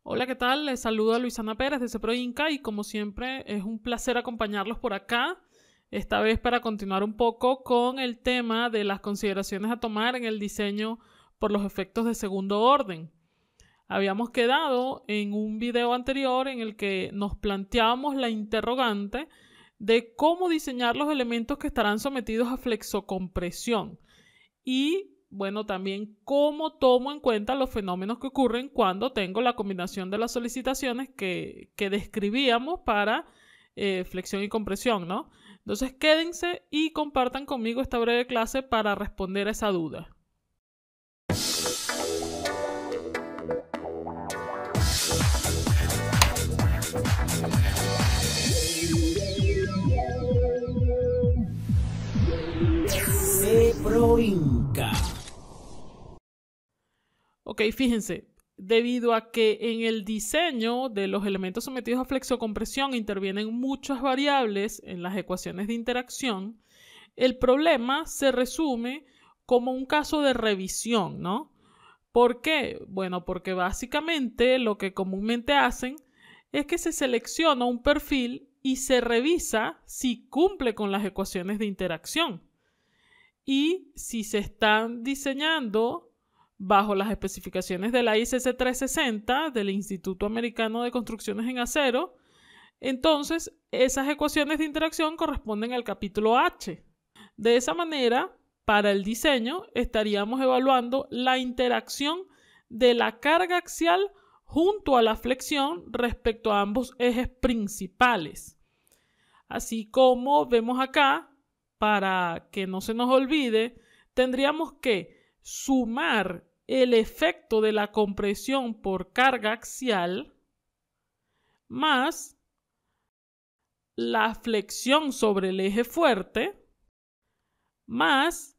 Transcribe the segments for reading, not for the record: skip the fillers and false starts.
Hola, ¿qué tal? Les saluda Luisana Pérez de CEPROINCA y como siempre es un placer acompañarlos por acá, esta vez para continuar un poco con el tema de las consideraciones a tomar en el diseño por los efectos de segundo orden. Habíamos quedado en un video anterior en el que nos planteábamos la interrogante de cómo diseñar los elementos que estarán sometidos a flexocompresión y bueno, también cómo tomo en cuenta los fenómenos que ocurren cuando tengo la combinación de las solicitaciones que describíamos para flexión y compresión, ¿no? Entonces quédense y compartan conmigo esta breve clase para responder a esa duda. CEPROINCA. Ok, fíjense, debido a que en el diseño de los elementos sometidos a flexocompresión intervienen muchas variables en las ecuaciones de interacción, el problema se resume como un caso de revisión, ¿no? ¿Por qué? Bueno, porque básicamente lo que comúnmente hacen es que se selecciona un perfil y se revisa si cumple con las ecuaciones de interacción. Y si se están diseñando bajo las especificaciones de la ISC 360 del Instituto Americano de Construcciones en Acero, entonces esas ecuaciones de interacción corresponden al capítulo H. De esa manera, para el diseño estaríamos evaluando la interacción de la carga axial junto a la flexión respecto a ambos ejes principales. Así como vemos acá, para que no se nos olvide, tendríamos que sumar el efecto de la compresión por carga axial más la flexión sobre el eje fuerte más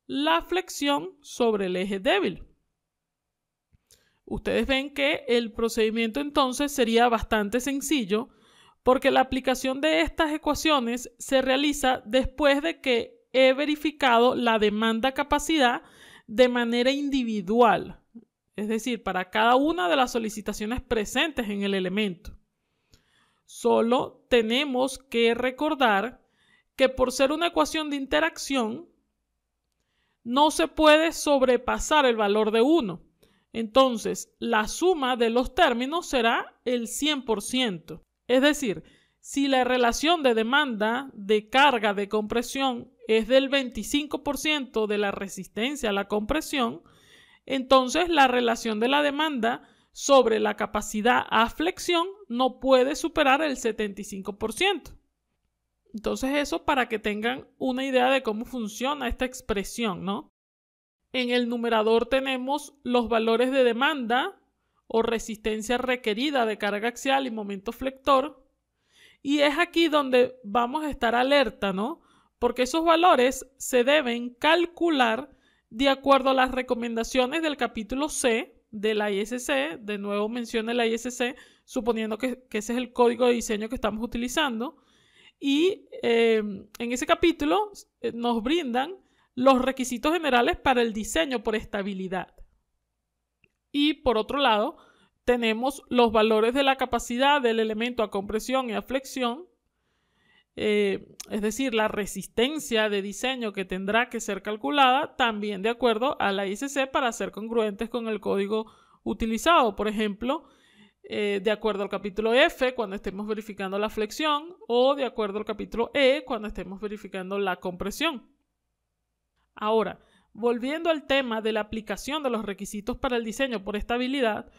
la flexión sobre el eje débil. Ustedes ven que el procedimiento entonces sería bastante sencillo porque la aplicación de estas ecuaciones se realiza después de que he verificado la demanda-capacidad de manera individual, es decir, para cada una de las solicitaciones presentes en el elemento. Solo tenemos que recordar que por ser una ecuación de interacción, no se puede sobrepasar el valor de 1. Entonces, la suma de los términos será el 100%. Es decir, si la relación de demanda de carga de compresión es del 25% de la resistencia a la compresión, entonces la relación de la demanda sobre la capacidad a flexión no puede superar el 75%. Entonces eso para que tengan una idea de cómo funciona esta expresión, ¿no? En el numerador tenemos los valores de demanda o resistencia requerida de carga axial y momento flector. Y es aquí donde vamos a estar alerta, ¿no? Porque esos valores se deben calcular de acuerdo a las recomendaciones del capítulo C de la ISC. De nuevo menciono la ISC, suponiendo que ese es el código de diseño que estamos utilizando. Y en ese capítulo nos brindan los requisitos generales para el diseño por estabilidad. Y por otro lado, tenemos los valores de la capacidad del elemento a compresión y a flexión, es decir, la resistencia de diseño que tendrá que ser calculada también de acuerdo a la ISC para ser congruentes con el código utilizado. Por ejemplo, de acuerdo al capítulo F cuando estemos verificando la flexión o de acuerdo al capítulo E cuando estemos verificando la compresión. Ahora, volviendo al tema de la aplicación de los requisitos para el diseño por estabilidad,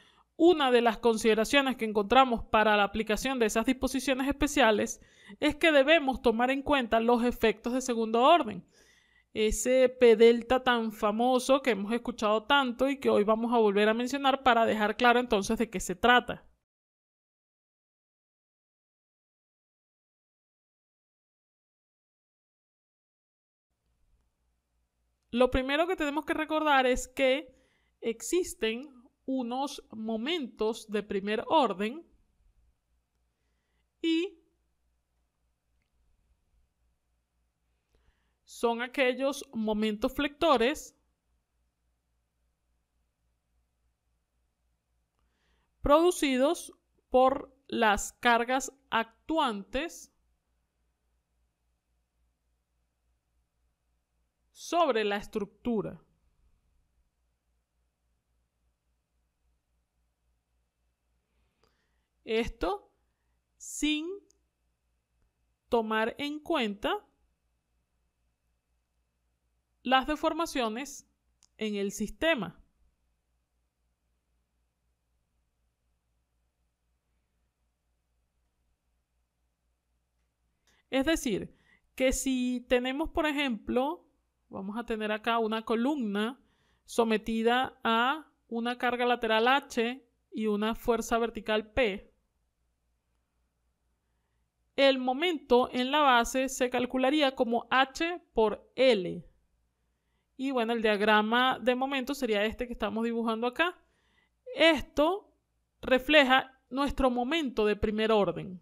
una de las consideraciones que encontramos para la aplicación de esas disposiciones especiales es que debemos tomar en cuenta los efectos de segundo orden. Ese P delta tan famoso que hemos escuchado tanto y que hoy vamos a volver a mencionar para dejar claro entonces de qué se trata. Lo primero que tenemos que recordar es que existen unos momentos de primer orden y son aquellos momentos flectores producidos por las cargas actuantes sobre la estructura. Esto sin tomar en cuenta las deformaciones en el sistema. Es decir, que si tenemos, por ejemplo, vamos a tener acá una columna sometida a una carga lateral H y una fuerza vertical P, el momento en la base se calcularía como H por L. Y bueno, el diagrama de momento sería este que estamos dibujando acá. Esto refleja nuestro momento de primer orden.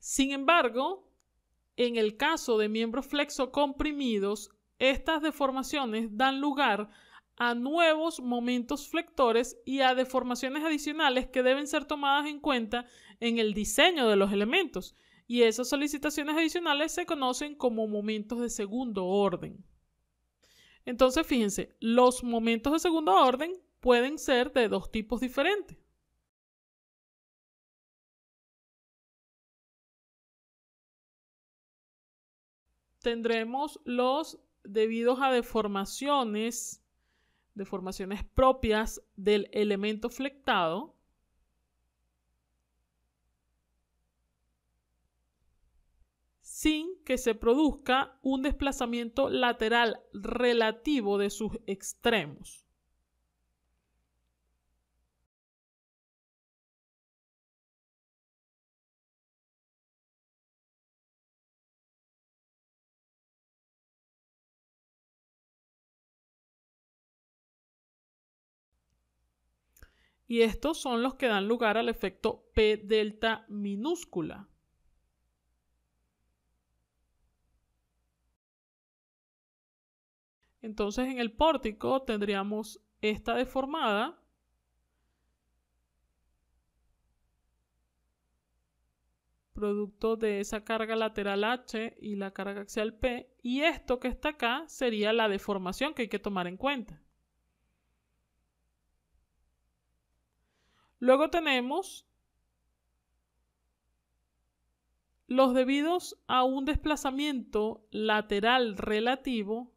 Sin embargo, en el caso de miembros flexo-comprimidos, estas deformaciones dan lugar a nuevos momentos flectores y a deformaciones adicionales que deben ser tomadas en cuenta en el diseño de los elementos. Y esas solicitaciones adicionales se conocen como momentos de segundo orden. Entonces, fíjense, los momentos de segundo orden pueden ser de dos tipos diferentes. Tendremos los debidos a deformaciones propias del elemento flectado. Sin que se produzca un desplazamiento lateral relativo de sus extremos. Y estos son los que dan lugar al efecto P delta minúscula. Entonces en el pórtico tendríamos esta deformada producto de esa carga lateral H y la carga axial P, y esto que está acá sería la deformación que hay que tomar en cuenta. Luego tenemos los debidos a un desplazamiento lateral relativo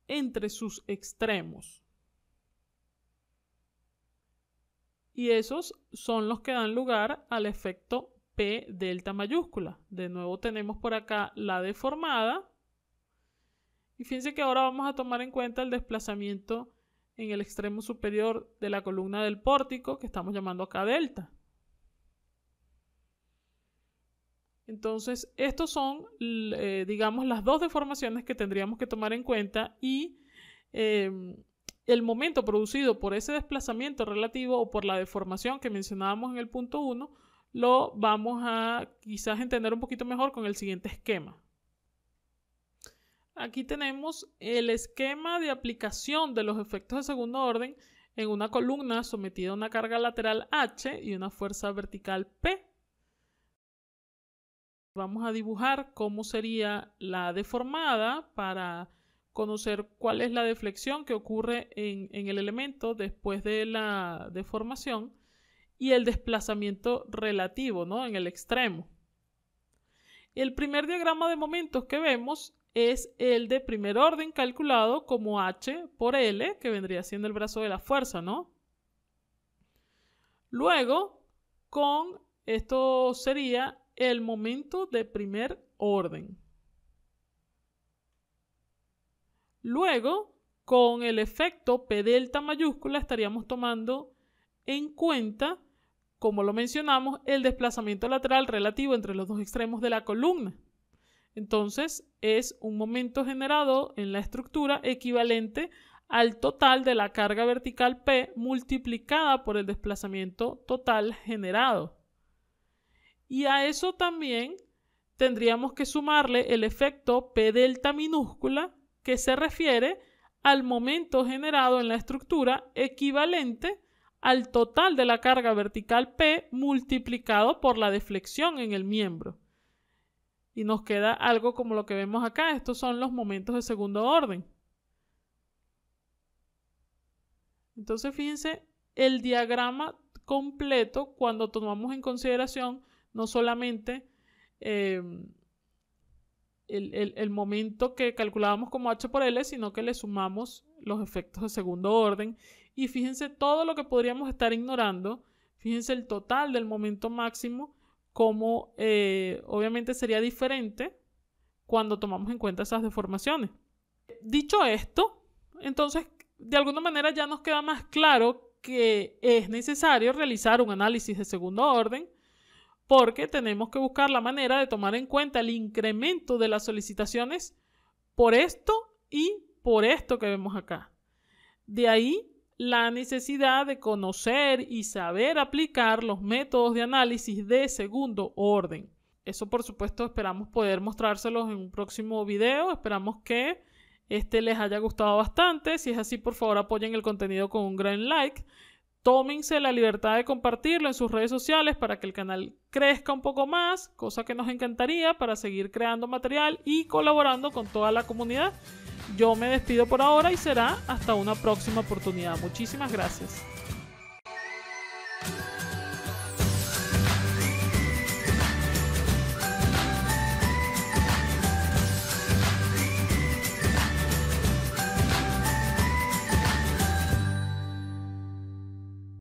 entre sus extremos. Y esos son los que dan lugar al efecto P delta mayúscula. De nuevo tenemos por acá la deformada. Y fíjense que ahora vamos a tomar en cuenta el desplazamiento en el extremo superior de la columna del pórtico, que estamos llamando acá delta. Entonces, estos son, digamos, las dos deformaciones que tendríamos que tomar en cuenta, y el momento producido por ese desplazamiento relativo o por la deformación que mencionábamos en el punto 1, lo vamos a quizás entender un poquito mejor con el siguiente esquema. Aquí tenemos el esquema de aplicación de los efectos de segundo orden en una columna sometida a una carga lateral H y una fuerza vertical P. Vamos a dibujar cómo sería la deformada para conocer cuál es la deflexión que ocurre en el elemento después de la deformación y el desplazamiento relativo, ¿no?, en el extremo. El primer diagrama de momentos que vemos es el de primer orden calculado como H por L, que vendría siendo el brazo de la fuerza, ¿no? Luego, con esto sería el momento de primer orden. Luego, con el efecto P delta mayúscula estaríamos tomando en cuenta, como lo mencionamos, el desplazamiento lateral relativo entre los dos extremos de la columna. Entonces, es un momento generado en la estructura equivalente al total de la carga vertical P multiplicada por el desplazamiento total generado. Y a eso también tendríamos que sumarle el efecto P delta minúscula, que se refiere al momento generado en la estructura equivalente al total de la carga vertical P multiplicado por la deflexión en el miembro. Y nos queda algo como lo que vemos acá. Estos son los momentos de segundo orden. Entonces, fíjense el diagrama completo cuando tomamos en consideración no solamente el momento que calculábamos como H por L, sino que le sumamos los efectos de segundo orden. Y fíjense todo lo que podríamos estar ignorando. Fíjense el total del momento máximo, como obviamente sería diferente cuando tomamos en cuenta esas deformaciones. Dicho esto, entonces de alguna manera ya nos queda más claro que es necesario realizar un análisis de segundo orden, porque tenemos que buscar la manera de tomar en cuenta el incremento de las solicitaciones por esto y por esto que vemos acá. De ahí la necesidad de conocer y saber aplicar los métodos de análisis de segundo orden. Eso, por supuesto, esperamos poder mostrárselos en un próximo video. Esperamos que les haya gustado bastante. Si es así, por favor, apoyen el contenido con un gran like. Tómense la libertad de compartirlo en sus redes sociales para que el canal crezca un poco más, cosa que nos encantaría para seguir creando material y colaborando con toda la comunidad. Yo me despido por ahora y será hasta una próxima oportunidad. Muchísimas gracias.